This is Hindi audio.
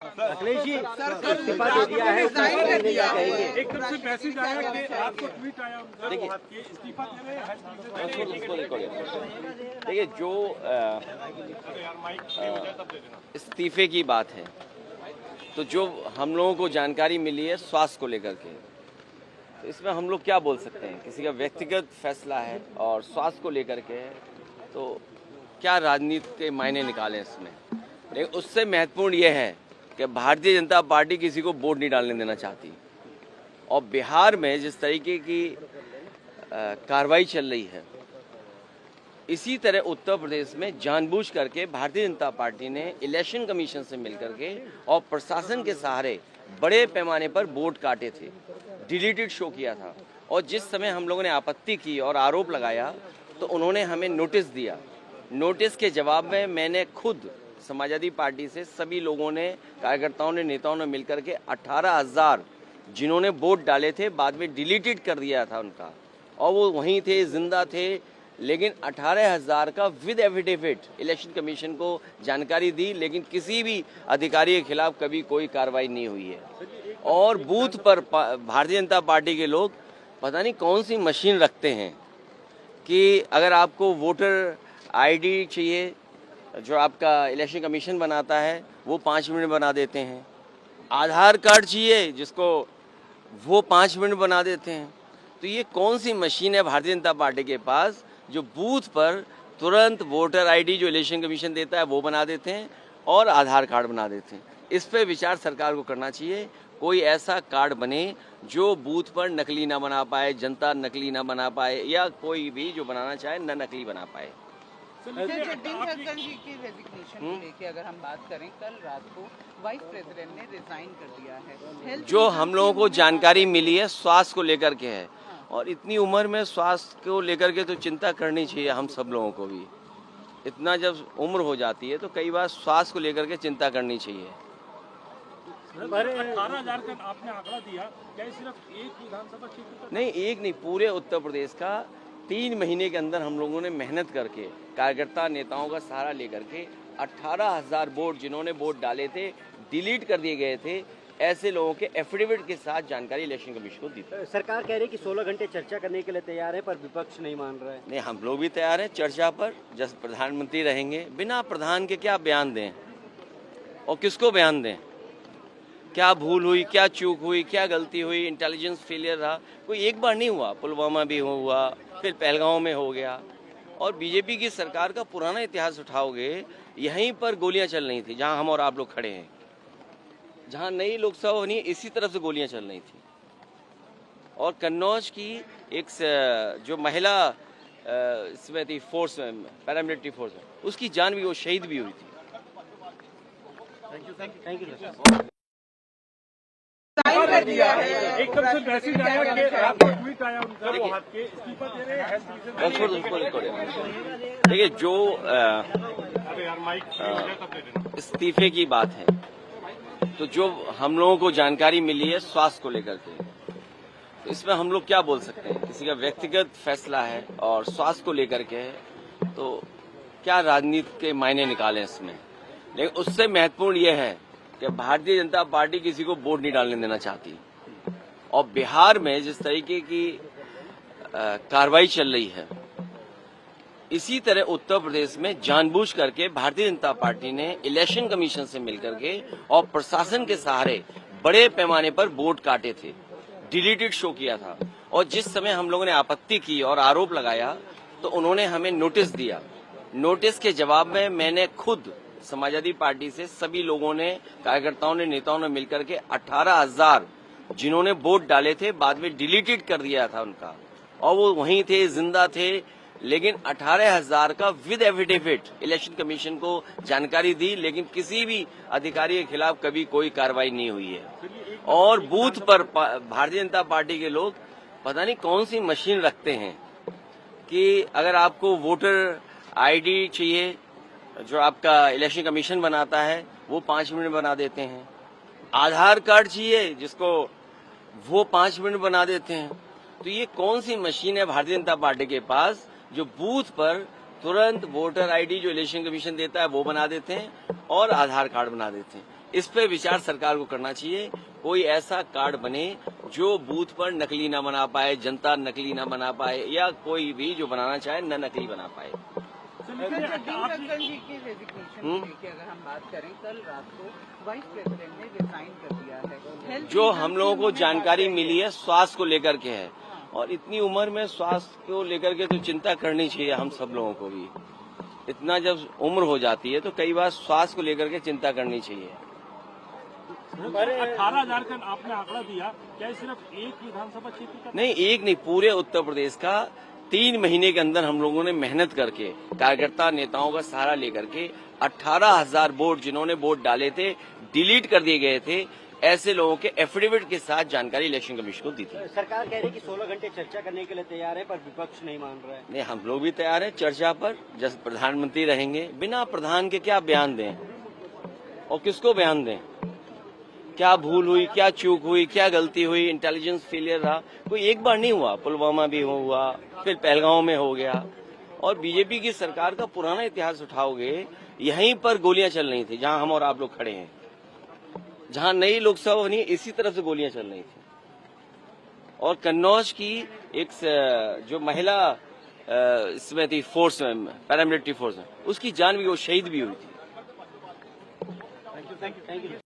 अखिलेश जी इस्तीफा दे दिया है, एकदम से मैसेज आया कि आपको ट्वीट आया कि इस्तीफा दे रहे हैं। देखिए, जो इस्तीफे की बात है, तो जो हम लोगों को जानकारी मिली है स्वास्थ्य को लेकर के, तो इसमें हम लोग क्या बोल सकते हैं। किसी का व्यक्तिगत फैसला है और स्वास्थ्य को लेकर के है, तो क्या राजनीति के मायने निकालें इसमें। लेकिन उससे महत्वपूर्ण ये है कि भारतीय जनता पार्टी किसी को वोट नहीं डालने देना चाहती, और बिहार में जिस तरीके की कार्रवाई चल रही है, इसी तरह उत्तर प्रदेश में जानबूझ करके भारतीय जनता पार्टी ने इलेक्शन कमीशन से मिलकर के और प्रशासन के सहारे बड़े पैमाने पर वोट काटे थे, डिलीटेड शो किया था। और जिस समय हम लोगों ने आपत्ति की और आरोप लगाया, तो उन्होंने हमें नोटिस दिया। नोटिस के जवाब में मैंने खुद समाजवादी पार्टी से सभी लोगों ने, कार्यकर्ताओं ने, नेताओं ने मिलकर के 18,000 जिन्होंने वोट डाले थे बाद में डिलीटेड कर दिया था उनका, और वो वहीं थे, जिंदा थे, लेकिन 18,000 का विद एफिडेविट इलेक्शन कमीशन को जानकारी दी, लेकिन किसी भी अधिकारी के खिलाफ कभी कोई कार्रवाई नहीं हुई है। और बूथ पर भारतीय जनता पार्टी के लोग पता नहीं कौन सी मशीन रखते हैं कि अगर आपको वोटर आईडी चाहिए जो आपका इलेक्शन कमीशन बनाता है, वो 5 मिनट बना देते हैं। आधार कार्ड चाहिए जिसको, वो 5 मिनट बना देते हैं। तो ये कौन सी मशीन है भारतीय जनता पार्टी के पास जो बूथ पर तुरंत वोटर आईडी जो इलेक्शन कमीशन देता है वो बना देते हैं और आधार कार्ड बना देते हैं। इस पे विचार सरकार को करना चाहिए। कोई ऐसा कार्ड बने जो बूथ पर नकली ना बना पाए, जनता नकली ना बना पाए, या कोई भी जो बनाना चाहे न नकली बना पाए। ठक्कर जी की रेजिग्नेशन को लेके अगर हम बात करें, कल रात को वाइस प्रेसिडेंट ने रिजाइन कर दिया है। जो हम लोगों को जानकारी मिली है स्वास्थ्य को लेकर के है, और इतनी उम्र में स्वास्थ्य को लेकर के तो चिंता करनी चाहिए हम सब लोगों को भी। इतना जब उम्र हो जाती है तो कई बार स्वास्थ्य को लेकर के चिंता करनी चाहिए। 18,000 का आपने आंकड़ा दिया, क्या सिर्फ एक विधानसभा क्षेत्र का? नहीं, एक नहीं, पूरे उत्तर प्रदेश का 3 महीने के अंदर हम लोगों ने मेहनत करके, कार्यकर्ता नेताओं का सहारा लेकर के 18,000 वोट जिन्होंने वोट डाले थे, डिलीट कर दिए गए थे, ऐसे लोगों के एफिडेविट के साथ जानकारी इलेक्शन कमीशन को दी। सरकार कह रही है कि 16 घंटे चर्चा करने के लिए तैयार है, पर विपक्ष नहीं मान रहा है। नहीं, हम लोग भी तैयार हैं चर्चा पर। जब प्रधानमंत्री रहेंगे, बिना प्रधान के क्या बयान दें और किसको बयान दें? क्या भूल हुई, क्या चूक हुई, क्या गलती हुई, इंटेलिजेंस फेलियर रहा, कोई एक बार नहीं हुआ। पुलवामा भी हुआ, फिर पहलगांव में हो गया। और बीजेपी की सरकार का पुराना इतिहास उठाओगे, यहीं पर गोलियां चल रही थी जहां हम और आप लोग खड़े हैं, जहां नई लोकसभा बनी इसी तरफ से गोलियां चल रही थी। और कन्नौज की एक जो महिला इसमें थी, फोर्स में, पैरामिलिट्री फोर्स में, उसकी जान भी, वो शहीद भी हुई थी। Thank you. एकदम से मैसेज आया कि आपको ट्वीट आया उनका कि इस्तीफा दे रहे हैं। देखिए, जो इस्तीफे की बात है, तो जो हम लोगों को जानकारी मिली है स्वास्थ्य को लेकर के, तो इसमें हम लोग क्या बोल सकते हैं। किसी का व्यक्तिगत फैसला है और स्वास्थ्य को लेकर के है, तो क्या राजनीति के मायने निकालें इसमें। लेकिन उससे महत्वपूर्ण ये है कि भारतीय जनता पार्टी किसी को वोट नहीं डालने देना चाहती, और बिहार में जिस तरीके की कार्रवाई चल रही है, इसी तरह उत्तर प्रदेश में जानबूझ करके भारतीय जनता पार्टी ने इलेक्शन कमीशन से मिलकर के और प्रशासन के सहारे बड़े पैमाने पर वोट काटे थे, डिलीटेड शो किया था। और जिस समय हम लोगों ने आपत्ति की और आरोप लगाया, तो उन्होंने हमें नोटिस दिया। नोटिस के जवाब में मैंने खुद समाजवादी पार्टी से सभी लोगों ने, कार्यकर्ताओं ने, नेताओं ने मिलकर के 18,000 जिन्होंने वोट डाले थे बाद में डिलीटेड कर दिया था उनका, और वो वहीं थे, जिंदा थे, लेकिन 18,000 का विद एफिडेविट इलेक्शन कमीशन को जानकारी दी, लेकिन किसी भी अधिकारी के खिलाफ कभी कोई कार्रवाई नहीं हुई है। और बूथ पर भारतीय जनता पार्टी के लोग पता नहीं कौन सी मशीन रखते हैं कि अगर आपको वोटर आईडी चाहिए जो आपका इलेक्शन कमीशन बनाता है, वो 5 मिनट बना देते हैं। आधार कार्ड चाहिए जिसको, वो 5 मिनट बना देते हैं। तो ये कौन सी मशीन है भारतीय जनता पार्टी के पास जो बूथ पर तुरंत वोटर आईडी जो इलेक्शन कमीशन देता है वो बना देते हैं और आधार कार्ड बना देते हैं। इस पे विचार सरकार को करना चाहिए। कोई ऐसा कार्ड बने जो बूथ पर नकली ना बना पाए, जनता नकली ना बना पाए, या कोई भी जो बनाना चाहे न नकली बना पाए। डीन रक्कड़ जी की रेजिग्नेशन को लेके अगर हम बात करें, कल रात को वाइस प्रेसिडेंट ने रिजाइन कर दिया है। जो हम लोगों को जानकारी मिली है स्वास्थ्य को लेकर के है, और इतनी उम्र में स्वास्थ्य को लेकर के तो चिंता करनी चाहिए हम सब लोगों को भी। इतना जब उम्र हो जाती है तो कई बार स्वास्थ्य को लेकर के चिंता करनी चाहिए। 18,000 का आपने आंकड़ा दिया, क्या सिर्फ एक विधानसभा क्षेत्र का? नहीं, एक नहीं, पूरे उत्तर प्रदेश का 3 महीने के अंदर हम लोगों ने मेहनत करके, कार्यकर्ता नेताओं का सहारा लेकर के 18,000 वोट जिन्होंने वोट डाले थे डिलीट कर दिए गए थे, ऐसे लोगों के एफिडेविट के साथ जानकारी इलेक्शन कमीशन को दी थी। सरकार कह रही है कि 16 घंटे चर्चा करने के लिए तैयार है, पर विपक्ष नहीं मान रहा है। नहीं, हम लोग भी तैयार हैं चर्चा पर। जब प्रधानमंत्री रहेंगे, बिना प्रधान के क्या बयान दें और किसको बयान दें? क्या भूल हुई, क्या चूक हुई, क्या गलती हुई, इंटेलिजेंस फेलियर रहा, कोई एक बार नहीं हुआ। पुलवामा भी हुआ, फिर पहलगांव में हो गया। और बीजेपी की सरकार का पुराना इतिहास उठाओगे, यहीं पर गोलियां चल रही थी जहां हम और आप लोग खड़े हैं। जहां नई लोकसभा बनी, इसी तरफ से गोलियां चल रही थी। और कन्नौज की एक जो महिला इसमें थी, फोर्स में, पैरामिलिट्री फोर्स में, उसकी जान भी, वो शहीद भी हुई थी। Thank you.